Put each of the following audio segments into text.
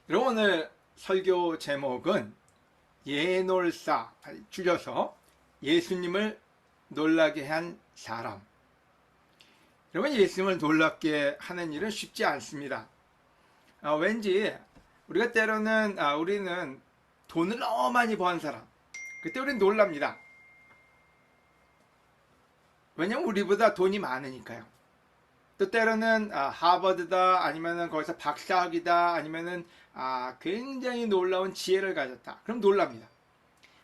여러분, 오늘 설교 제목은 예놀사, 줄여서 예수님을 놀라게 한 사람. 여러분, 예수님을 놀랍게 하는 일은 쉽지 않습니다. 왠지 우리가 때로는 우리는 돈을 너무 많이 번 사람, 그때 우리는 놀랍니다. 왜냐면 우리보다 돈이 많으니까요. 또 때로는 하버드다, 아니면은 거기서 박사학위다, 아니면은 굉장히 놀라운 지혜를 가졌다. 그럼 놀랍니다.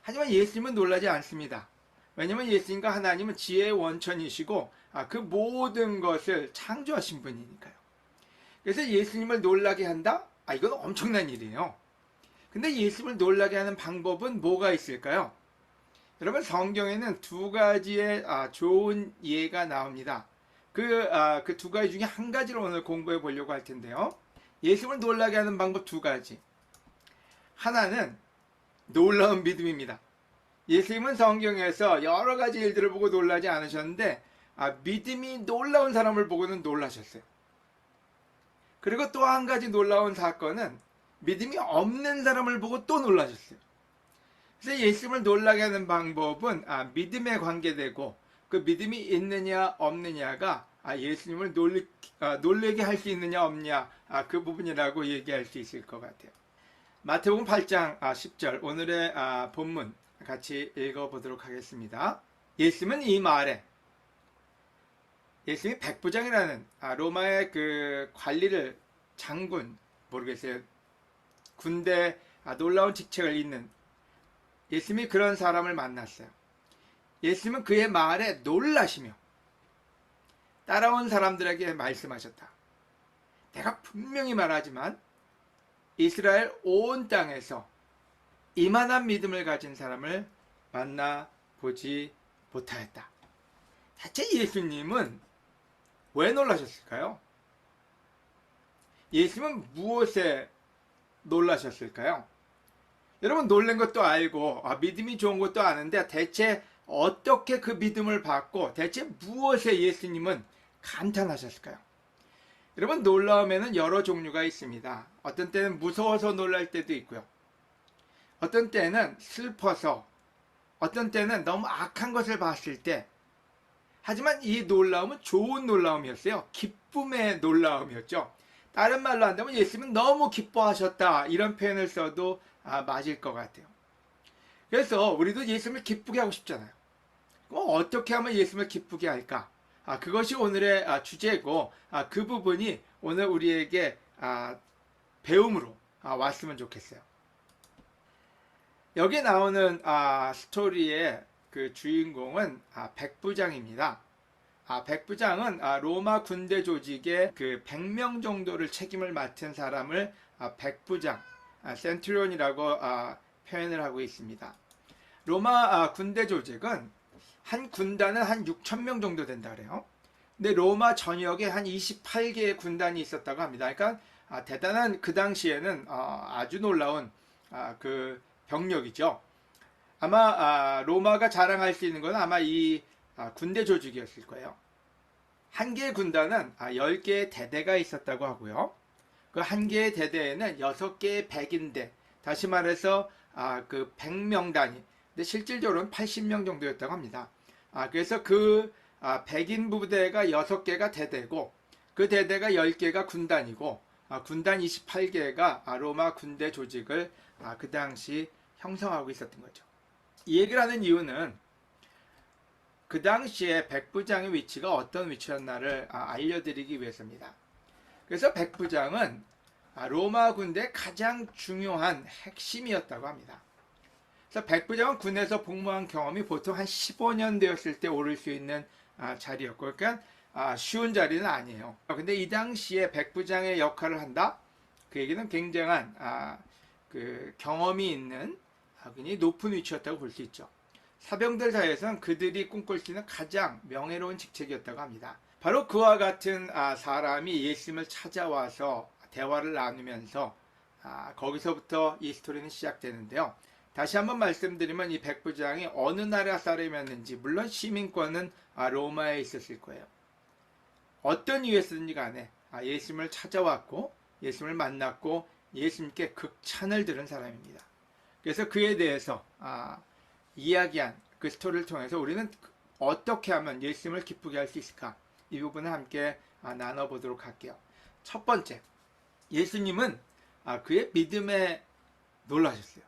하지만 예수님은 놀라지 않습니다. 왜냐면 예수님과 하나님은 지혜의 원천이시고 그 모든 것을 창조하신 분이니까요. 그래서 예수님을 놀라게 한다? 이건 엄청난 일이에요. 근데 예수님을 놀라게 하는 방법은 뭐가 있을까요? 여러분, 성경에는 두 가지의 좋은 예가 나옵니다. 그 두 가지 중에 한 가지를 오늘 공부해 보려고 할 텐데요. 예수님을 놀라게 하는 방법 두 가지. 하나는 놀라운 믿음입니다. 예수님은 성경에서 여러 가지 일들을 보고 놀라지 않으셨는데 믿음이 놀라운 사람을 보고는 놀라셨어요. 그리고 또 한 가지 놀라운 사건은 믿음이 없는 사람을 보고 또 놀라셨어요. 그래서 예수님을 놀라게 하는 방법은 믿음에 관계되고, 그 믿음이 있느냐 없느냐가 예수님을 놀래게 할 수 있느냐 없느냐, 그 부분이라고 얘기할 수 있을 것 같아요. 마태복음 8장 10절, 오늘의 본문 같이 읽어보도록 하겠습니다. 예수님은 이 말에, 예수님이 백부장이라는 로마의 그 관리를, 장군, 모르겠어요, 군대 놀라운 직책을 잇는 예수님이 그런 사람을 만났어요. 예수님은 그의 말에 놀라시며 따라온 사람들에게 말씀하셨다. 내가 분명히 말하지만 이스라엘 온 땅에서 이만한 믿음을 가진 사람을 만나보지 못하였다. 대체 예수님은 왜 놀라셨을까요? 예수님은 무엇에 놀라셨을까요? 여러분, 놀란 것도 알고 믿음이 좋은 것도 아는데 대체 어떻게 그 믿음을 받고 대체 무엇에 예수님은 감탄하셨을까요? 여러분, 놀라움에는 여러 종류가 있습니다. 어떤 때는 무서워서 놀랄 때도 있고요. 어떤 때는 슬퍼서, 어떤 때는 너무 악한 것을 봤을 때. 하지만 이 놀라움은 좋은 놀라움이었어요. 기쁨의 놀라움이었죠. 다른 말로 한다면 예수님은 너무 기뻐하셨다, 이런 표현을 써도 맞을 것 같아요. 그래서 우리도 예수님을 기쁘게 하고 싶잖아요. 그럼 어떻게 하면 예수님을 기쁘게 할까? 그것이 오늘의 주제고, 그 부분이 오늘 우리에게 배움으로 왔으면 좋겠어요. 여기 나오는 스토리의 그 주인공은 백부장입니다. 백부장은 로마 군대 조직의 그 100명 정도를 책임을 맡은 사람을 백부장, 센트리온이라고 표현을 하고 있습니다. 로마 군대 조직은 한 군단은 한 6,000명 정도 된다 그래요. 근데 로마 전역에 한 28개의 군단이 있었다고 합니다. 그러니까 대단한, 그 당시에는 아주 놀라운 그 병력이죠. 아마 로마가 자랑할 수 있는 건 아마 이 군대 조직이었을 거예요. 한 개의 군단은 10개의 대대가 있었다고 하고요. 그 한 개의 대대에는 6개의 백인대, 다시 말해서 그 100명 단위, 근데 실질적으로는 80명 정도였다고 합니다. 그래서 그 백인 부대가 6개가 대대고, 그 대대가 10개가 군단이고, 군단 28개가 로마 군대 조직을 그 당시 형성하고 있었던 거죠. 이 얘기를 하는 이유는 그 당시에 백부장의 위치가 어떤 위치였나를 알려드리기 위해서입니다. 그래서 백부장은 로마 군대의 가장 중요한 핵심이었다고 합니다. 그래서 백부장은 군에서 복무한 경험이 보통 한 15년 되었을 때 오를 수 있는 자리였고, 그러니까 쉬운 자리는 아니에요. 근데 이 당시에 백부장의 역할을 한다? 그 얘기는 굉장한 그 경험이 있는 굉장히 높은 위치였다고 볼 수 있죠. 사병들 사이에서는 그들이 꿈꿀 수 있는 가장 명예로운 직책이었다고 합니다. 바로 그와 같은 사람이 예수님을 찾아와서 대화를 나누면서 거기서부터 이 스토리는 시작되는데요. 다시 한번 말씀드리면 이 백부장이 어느 나라 사람이었는지, 물론 시민권은 로마에 있었을 거예요. 어떤 이유에서든지 간에 예수님을 찾아왔고 예수님을 만났고 예수님께 극찬을 들은 사람입니다. 그래서 그에 대해서 이야기한 그 스토리를 통해서 우리는 어떻게 하면 예수님을 기쁘게 할 수 있을까? 이 부분을 함께 나눠보도록 할게요. 첫 번째, 예수님은 그의 믿음에 놀라셨어요.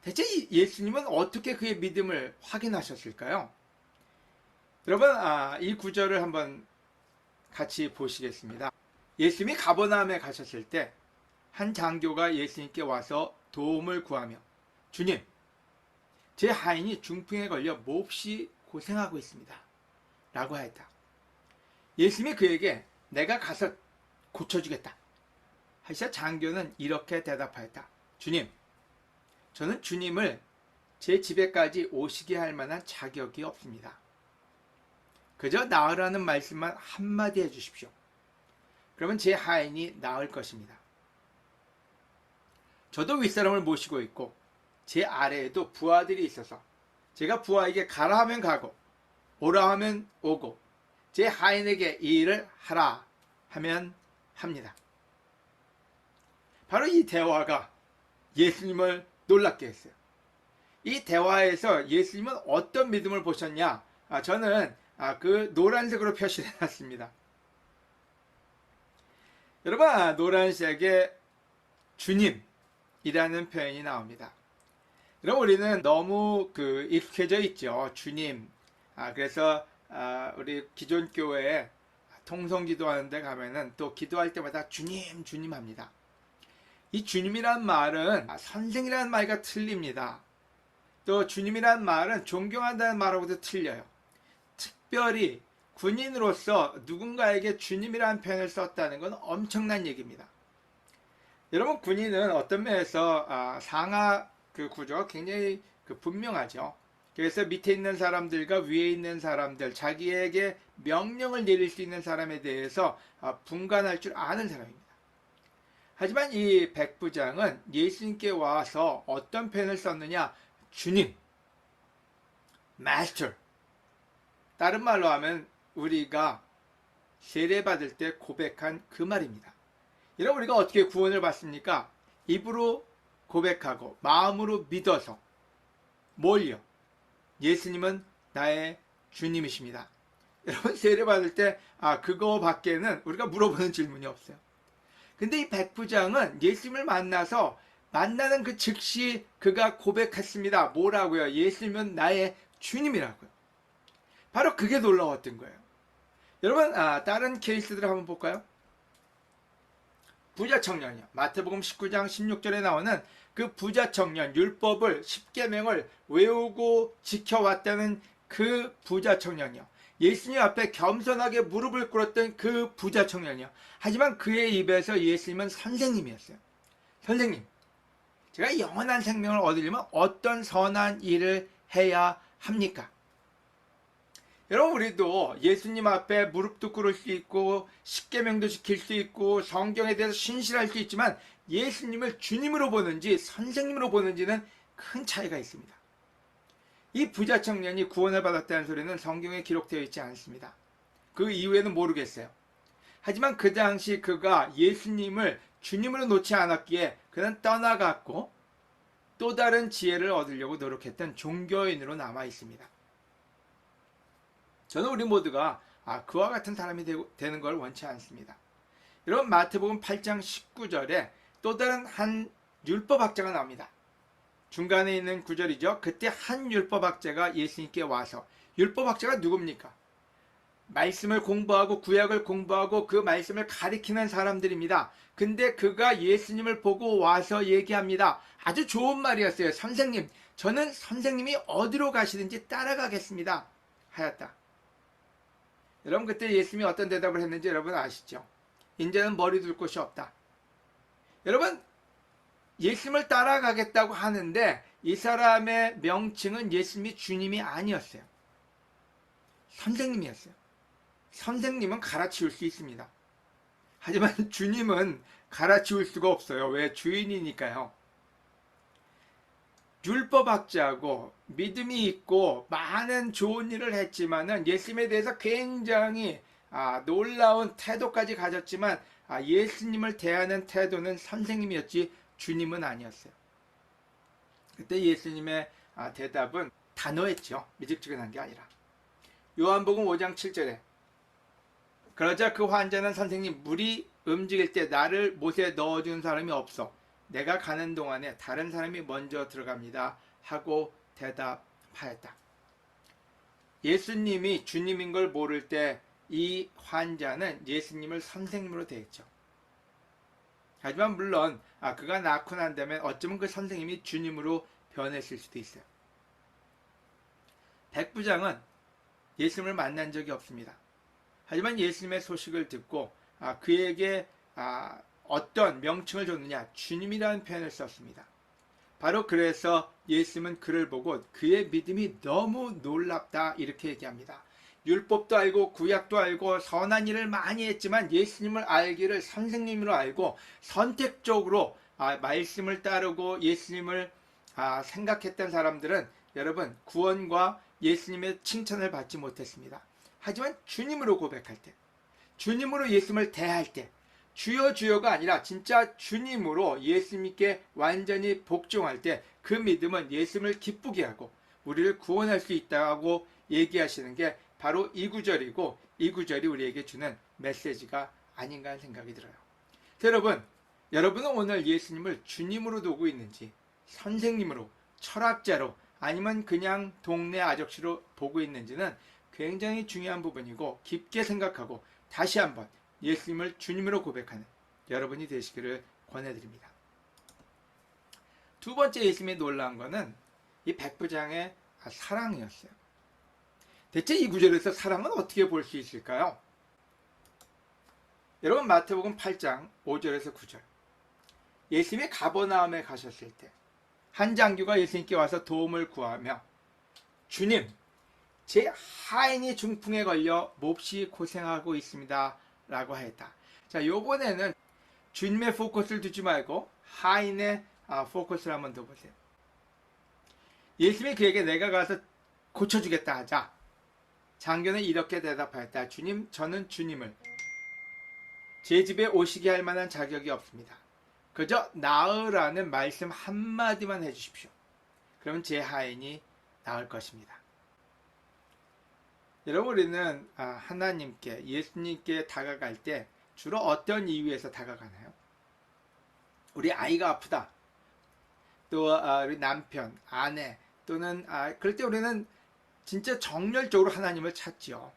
대체 예수님은 어떻게 그의 믿음을 확인하셨을까요? 여러분, 이 구절을 한번 같이 보시겠습니다. 예수님이 가버나움에 가셨을 때 한 장교가 예수님께 와서 도움을 구하며, 주님, 제 하인이 중풍에 걸려 몹시 고생하고 있습니다 라고 하였다. 예수님이 그에게 내가 가서 고쳐주겠다 하시자 장교는 이렇게 대답하였다. 주님, 저는 주님을 제 집에까지 오시게 할 만한 자격이 없습니다. 그저 나으라는 말씀만 한마디 해주십시오. 그러면 제 하인이 나을 것입니다. 저도 윗사람을 모시고 있고 제 아래에도 부하들이 있어서 제가 부하에게 가라 하면 가고 오라 하면 오고 제 하인에게 이 일을 하라 하면 합니다. 바로 이 대화가 예수님을 놀랍게 했어요. 이 대화에서 예수님은 어떤 믿음을 보셨냐? 저는 그 노란색으로 표시를 해놨습니다. 여러분, 노란색에 주님이라는 표현이 나옵니다. 그럼 우리는 너무 익숙해져 있죠. 주님. 그래서 우리 기존 교회에 통성 기도하는 데 가면은 또 기도할 때마다 주님, 주님 합니다. 이 주님이란 말은 선생이라는 말과 틀립니다. 또 주님이란 말은 존경한다는 말하고도 틀려요. 특별히 군인으로서 누군가에게 주님이라는 표현을 썼다는 건 엄청난 얘기입니다. 여러분, 군인은 어떤 면에서 상하 구조가 굉장히 분명하죠. 그래서 밑에 있는 사람들과 위에 있는 사람들, 자기에게 명령을 내릴 수 있는 사람에 대해서 분간할 줄 아는 사람입니다. 하지만 이 백부장은 예수님께 와서 어떤 표현을 썼느냐? 주님, 마스터. 다른 말로 하면 우리가 세례받을 때 고백한 그 말입니다. 여러분, 우리가 어떻게 구원을 받습니까? 입으로 고백하고 마음으로 믿어서 뭘요? 예수님은 나의 주님이십니다. 여러분, 세례받을 때 그거 밖에는 우리가 물어보는 질문이 없어요. 근데 이 백부장은 예수님을 만나서 만나는 그 즉시 그가 고백했습니다. 뭐라고요? 예수님은 나의 주님이라고요. 바로 그게 놀라웠던 거예요. 여러분, 다른 케이스들을 한번 볼까요? 부자 청년이요. 마태복음 19장 16절에 나오는 그 부자 청년, 율법을 10계명을 외우고 지켜왔다는 그 부자 청년이요. 예수님 앞에 겸손하게 무릎을 꿇었던 그 부자 청년이요. 하지만 그의 입에서 예수님은 선생님이었어요. 선생님, 제가 영원한 생명을 얻으려면 어떤 선한 일을 해야 합니까? 여러분, 우리도 예수님 앞에 무릎도 꿇을 수 있고 십계명도 지킬 수 있고 성경에 대해서 신실할 수 있지만 예수님을 주님으로 보는지 선생님으로 보는지는 큰 차이가 있습니다. 이 부자 청년이 구원을 받았다는 소리는 성경에 기록되어 있지 않습니다. 그 이후에는 모르겠어요. 하지만 그 당시 그가 예수님을 주님으로 놓지 않았기에 그는 떠나갔고 또 다른 지혜를 얻으려고 노력했던 종교인으로 남아 있습니다. 저는 우리 모두가 그와 같은 사람이 되는 걸 원치 않습니다. 여러분, 마태복음 8장 19절에 또 다른 한 율법학자가 나옵니다. 중간에 있는 구절이죠. 그때 한 율법학자가 예수님께 와서, 율법학자가 누굽니까? 말씀을 공부하고 구약을 공부하고 그 말씀을 가리키는 사람들입니다. 근데 그가 예수님을 보고 와서 얘기합니다. 아주 좋은 말이었어요. 선생님, 저는 선생님이 어디로 가시든지 따라가겠습니다 하였다. 여러분, 그때 예수님이 어떤 대답을 했는지 여러분 아시죠? 이제는 머리 둘 곳이 없다. 여러분, 예수님을 따라가겠다고 하는데 이 사람의 명칭은 예수님이 주님이 아니었어요. 선생님이었어요. 선생님은 갈아치울 수 있습니다. 하지만 주님은 갈아치울 수가 없어요. 왜? 주인이니까요. 율법학자고 믿음이 있고 많은 좋은 일을 했지만은 예수님에 대해서 굉장히 놀라운 태도까지 가졌지만 예수님을 대하는 태도는 선생님이었지 주님은 아니었어요. 그때 예수님의 대답은 단호했죠. 미적지근한 게 아니라. 요한복음 5장 7절에 그러자 그 환자는 선생님, 물이 움직일 때 나를 못에 넣어준 사람이 없어. 내가 가는 동안에 다른 사람이 먼저 들어갑니다 하고 대답하였다. 예수님이 주님인 걸 모를 때 이 환자는 예수님을 선생님으로 대했죠. 하지만 물론 그가 낳고 난 다음에 어쩌면 그 선생님이 주님으로 변했을 수도 있어요. 백부장은 예수님을 만난 적이 없습니다. 하지만 예수님의 소식을 듣고 그에게 어떤 명칭을 줬느냐, 주님이라는 표현을 썼습니다. 바로 그래서 예수님은 그를 보고 그의 믿음이 너무 놀랍다 이렇게 얘기합니다. 율법도 알고 구약도 알고 선한 일을 많이 했지만 예수님을 알기를 선생님으로 알고 선택적으로 말씀을 따르고 예수님을 생각했던 사람들은 여러분 구원과 예수님의 칭찬을 받지 못했습니다. 하지만 주님으로 고백할 때, 주님으로 예수님을 대할 때, 주여 주여가 아니라 진짜 주님으로 예수님께 완전히 복종할 때 그 믿음은 예수님을 기쁘게 하고 우리를 구원할 수 있다고 얘기하시는 게 바로 이 구절이고, 이 구절이 우리에게 주는 메시지가 아닌가 하는 생각이 들어요. 여러분은 오늘 예수님을 주님으로 두고 있는지, 선생님으로, 철학자로, 아니면 그냥 동네 아저씨로 보고 있는지는 굉장히 중요한 부분이고, 깊게 생각하고 다시 한번 예수님을 주님으로 고백하는 여러분이 되시기를 권해드립니다. 두 번째 예수님이 놀라운 것은 이 백부장의 사랑이었어요. 대체 이 구절에서 사랑은 어떻게 볼 수 있을까요? 여러분 마태복음 8장 5절에서 9절, 예수님이 가버나움에 가셨을 때 한 장교가 예수님께 와서 도움을 구하며 주님, 제 하인이 중풍에 걸려 몹시 고생하고 있습니다 라고 하였다. 자, 요번에는 주님의 포커스를 두지 말고 하인의 포커스를 한번 둬보세요. 예수님이 그에게 내가 가서 고쳐주겠다 하자 장교는 이렇게 대답하였다. 주님, 저는 주님을 제 집에 오시게 할 만한 자격이 없습니다. 그저 나으라는 말씀 한마디만 해주십시오. 그럼 제 하인이 나을 것입니다. 여러분, 우리는 하나님께, 예수님께 다가갈 때 주로 어떤 이유에서 다가가나요? 우리 아이가 아프다. 또 우리 남편, 아내, 또는 그럴 때 우리는 진짜 정열적으로 하나님을 찾지요.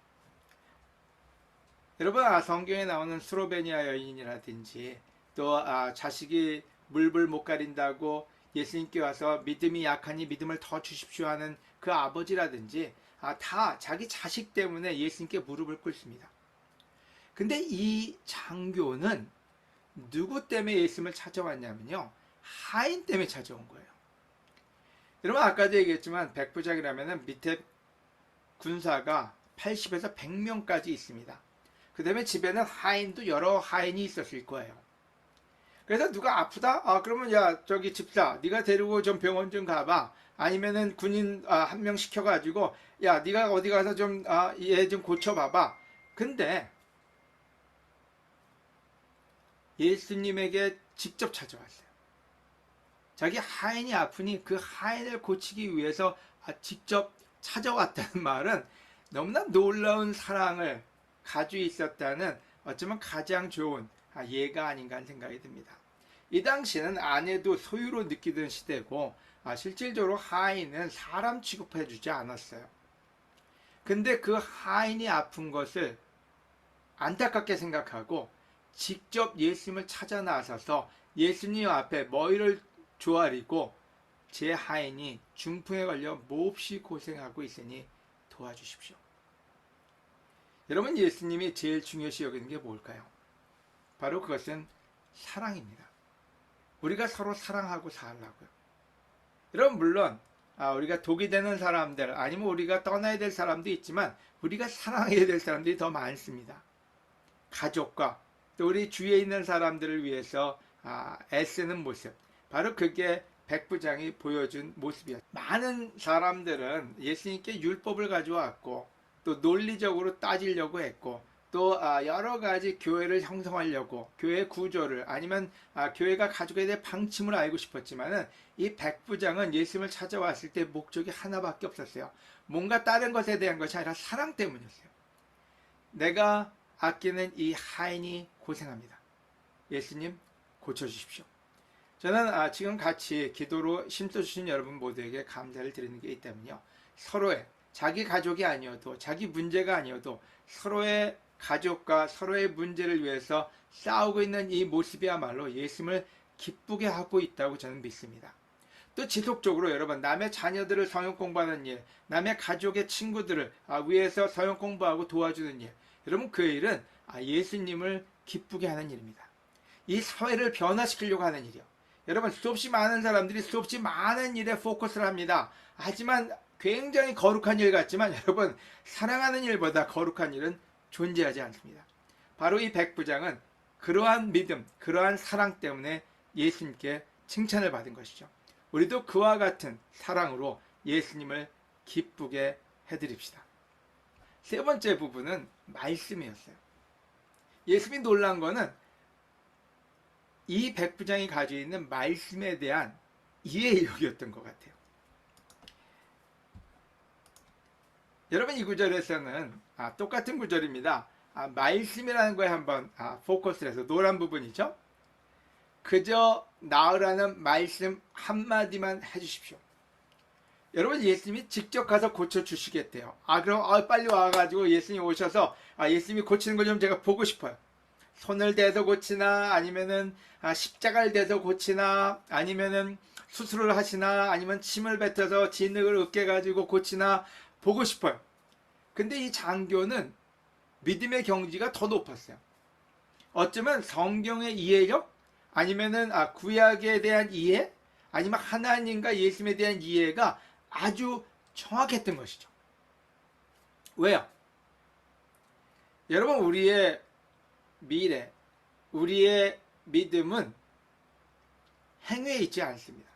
여러분, 성경에 나오는 스로베니아 여인이라든지 또 자식이 물불 못 가린다고 예수님께 와서 믿음이 약하니 믿음을 더 주십시오 하는 그 아버지라든지 다 자기 자식 때문에 예수님께 무릎을 꿇습니다. 근데 이 장교는 누구 때문에 예수님을 찾아왔냐면요, 하인 때문에 찾아온 거예요. 여러분, 아까도 얘기했지만 백부장이라면 밑에 군사가 80에서 100명까지 있습니다. 그 다음에 집에는 하인도 여러 하인이 있었을 거예요. 그래서 누가 아프다? 그러면 야, 저기 집사, 네가 데리고 좀 병원 좀 가봐. 아니면은 군인 한 명 시켜가지고 야, 네가 어디 가서 좀 얘 좀 고쳐봐봐. 근데 예수님에게 직접 찾아왔어요. 자기 하인이 아프니 그 하인을 고치기 위해서 직접 찾아왔다는 말은 너무나 놀라운 사랑을 가지고 있었다는 어쩌면 가장 좋은 예가 아닌가 하는 생각이 듭니다. 이 당시에는 아내도 소유로 느끼던 시대고 실질적으로 하인은 사람 취급해주지 않았어요. 근데 그 하인이 아픈 것을 안타깝게 생각하고 직접 예수님을 찾아 나서서 예수님 앞에 머리를 조아리고 제 하인이 중풍에 걸려 몹시 고생하고 있으니 도와주십시오. 여러분, 예수님이 제일 중요시 여기는 게 뭘까요? 바로 그것은 사랑입니다. 우리가 서로 사랑하고 살라고요. 여러분, 물론 우리가 독이 되는 사람들 아니면 우리가 떠나야 될 사람도 있지만 우리가 사랑해야 될 사람들이 더 많습니다. 가족과 또 우리 주위에 있는 사람들을 위해서 애쓰는 모습, 바로 그게 백부장이 보여준 모습이었어요. 많은 사람들은 예수님께 율법을 가져왔고 또 논리적으로 따지려고 했고 또 여러 가지 교회를 형성하려고 교회 구조를 아니면 교회가 가지고 있는 방침을 알고 싶었지만은 이 백부장은 예수님을 찾아왔을 때 목적이 하나밖에 없었어요. 뭔가 다른 것에 대한 것이 아니라 사랑 때문이었어요. 내가 아끼는 이 하인이 고생합니다. 예수님 고쳐주십시오. 저는 지금 같이 기도로 힘써주신 여러분 모두에게 감사를 드리는 게 있다면요. 서로의 자기 가족이 아니어도 자기 문제가 아니어도 서로의 가족과 서로의 문제를 위해서 싸우고 있는 이 모습이야말로 예수님을 기쁘게 하고 있다고 저는 믿습니다. 또 지속적으로 여러분 남의 자녀들을 성경 공부하는 일, 남의 가족의 친구들을 위해서 성경 공부하고 도와주는 일, 여러분 그 일은 예수님을 기쁘게 하는 일입니다. 이 사회를 변화시키려고 하는 일이요. 여러분 수없이 많은 사람들이 수없이 많은 일에 포커스를 합니다. 하지만 굉장히 거룩한 일 같지만 여러분 사랑하는 일보다 거룩한 일은 존재하지 않습니다. 바로 이 백부장은 그러한 믿음, 그러한 사랑 때문에 예수님께 칭찬을 받은 것이죠. 우리도 그와 같은 사랑으로 예수님을 기쁘게 해드립시다. 세 번째 부분은 말씀이었어요. 예수님이 놀란 거는 이 백부장이 가지고 있는 말씀에 대한 이해력이었던 것 같아요. 여러분 이 구절에서는 똑같은 구절입니다. 말씀이라는 거에 한번 포커스를 해서 노란 부분이죠. 그저 나으라는 말씀 한마디만 해주십시오. 여러분 예수님이 직접 가서 고쳐주시겠대요. 그럼 빨리 와가지고 예수님이 오셔서 예수님이 고치는 걸 좀 제가 보고 싶어요. 손을 대서 고치나 아니면은 십자가를 대서 고치나 아니면은 수술을 하시나 아니면 침을 뱉어서 진흙을 으깨 가지고 고치나 보고 싶어요. 근데 이 장교는 믿음의 경지가 더 높았어요. 어쩌면 성경의 이해력 아니면은 구약에 대한 이해 아니면 하나님과 예수님에 대한 이해가 아주 정확했던 것이죠. 왜요? 여러분 우리의 미래, 우리의 믿음은 행위에 있지 않습니다.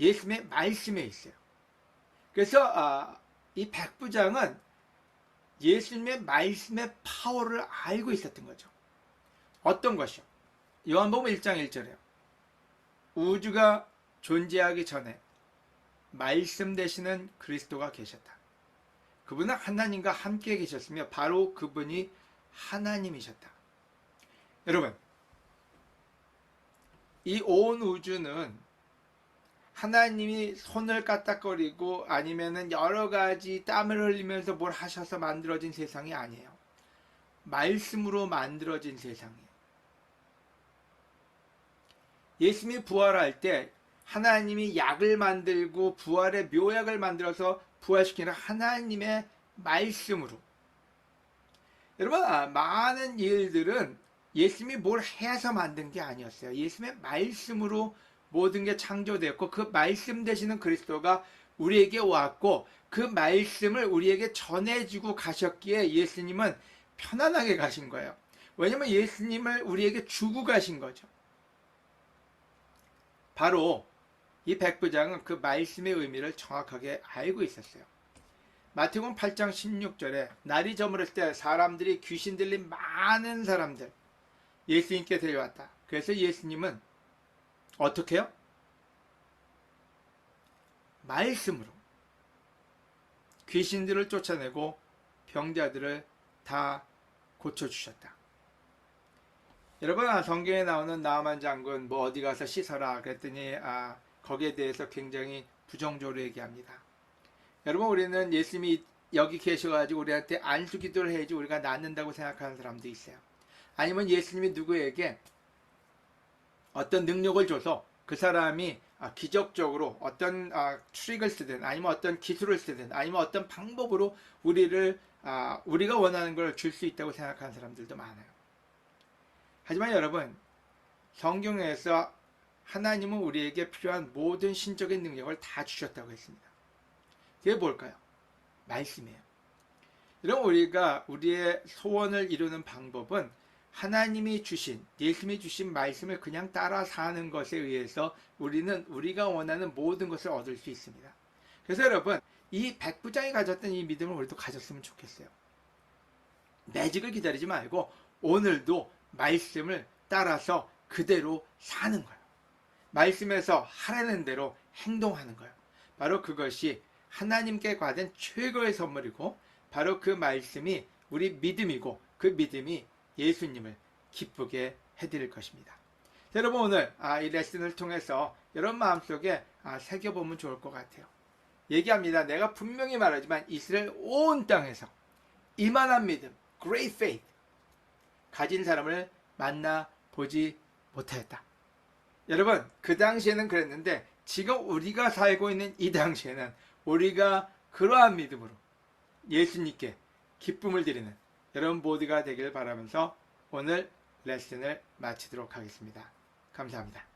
예수님의 말씀에 있어요. 그래서 이 백부장은 예수님의 말씀의 파워를 알고 있었던 거죠. 어떤 것이요? 요한복음 1장 1절에요. 우주가 존재하기 전에 말씀 되시는 그리스도가 계셨다. 그분은 하나님과 함께 계셨으며 바로 그분이 하나님이셨다. 여러분, 이 온 우주는 하나님이 손을 까딱거리고 아니면은 여러 가지 땀을 흘리면서 뭘 하셔서 만들어진 세상이 아니에요. 말씀으로 만들어진 세상이에요. 예수님이 부활할 때 하나님이 약을 만들고 부활의 묘약을 만들어서 부활시키는 하나님의 말씀으로. 여러분 많은 일들은 예수님이 뭘 해서 만든 게 아니었어요. 예수님의 말씀으로 모든 게 창조되었고 그 말씀 되시는 그리스도가 우리에게 왔고 그 말씀을 우리에게 전해주고 가셨기에 예수님은 편안하게 가신 거예요. 왜냐하면 예수님을 우리에게 주고 가신 거죠. 바로 이 백부장은 그 말씀의 의미를 정확하게 알고 있었어요. 마태복음 8장 16절에 날이 저물을 때 사람들이 귀신 들린 많은 사람들 예수님께 데려왔다. 그래서 예수님은 어떻게 해요? 말씀으로 귀신들을 쫓아내고 병자들을 다 고쳐주셨다. 여러분 성경에 나오는 나아만 장군 뭐 어디 가서 씻어라 그랬더니 거기에 대해서 굉장히 부정적으로 얘기합니다. 여러분 우리는 예수님이 여기 계셔가지고 우리한테 안수기도를 해야지 우리가 낫는다고 생각하는 사람도 있어요. 아니면 예수님이 누구에게 어떤 능력을 줘서 그 사람이 기적적으로 어떤 트릭을 쓰든 아니면 어떤 기술을 쓰든 아니면 어떤 방법으로 우리가 원하는 걸 줄 수 있다고 생각하는 사람들도 많아요. 하지만 여러분 성경에서 하나님은 우리에게 필요한 모든 신적인 능력을 다 주셨다고 했습니다. 그게 뭘까요? 말씀이에요. 여러분 우리가 우리의 소원을 이루는 방법은 하나님이 주신 예수님이 주신 말씀을 그냥 따라 사는 것에 의해서 우리는 우리가 원하는 모든 것을 얻을 수 있습니다. 그래서 여러분 이 백부장이 가졌던 이 믿음을 우리도 가졌으면 좋겠어요. 매직을 기다리지 말고 오늘도 말씀을 따라서 그대로 사는 거예요. 말씀에서 하라는 대로 행동하는 거예요. 바로 그것이 하나님께 받은 최고의 선물이고 바로 그 말씀이 우리 믿음이고 그 믿음이 예수님을 기쁘게 해드릴 것입니다. 여러분 오늘 이 레슨을 통해서 여러분 마음속에 새겨보면 좋을 것 같아요. 얘기합니다. 내가 분명히 말하지만 이스라엘 온 땅에서 이만한 믿음, great faith 가진 사람을 만나보지 못하였다. 여러분 그 당시에는 그랬는데 지금 우리가 살고 있는 이 당시에는 우리가 그러한 믿음으로 예수님께 기쁨을 드리는 여러분 모두가 되길 바라면서 오늘 레슨을 마치도록 하겠습니다. 감사합니다.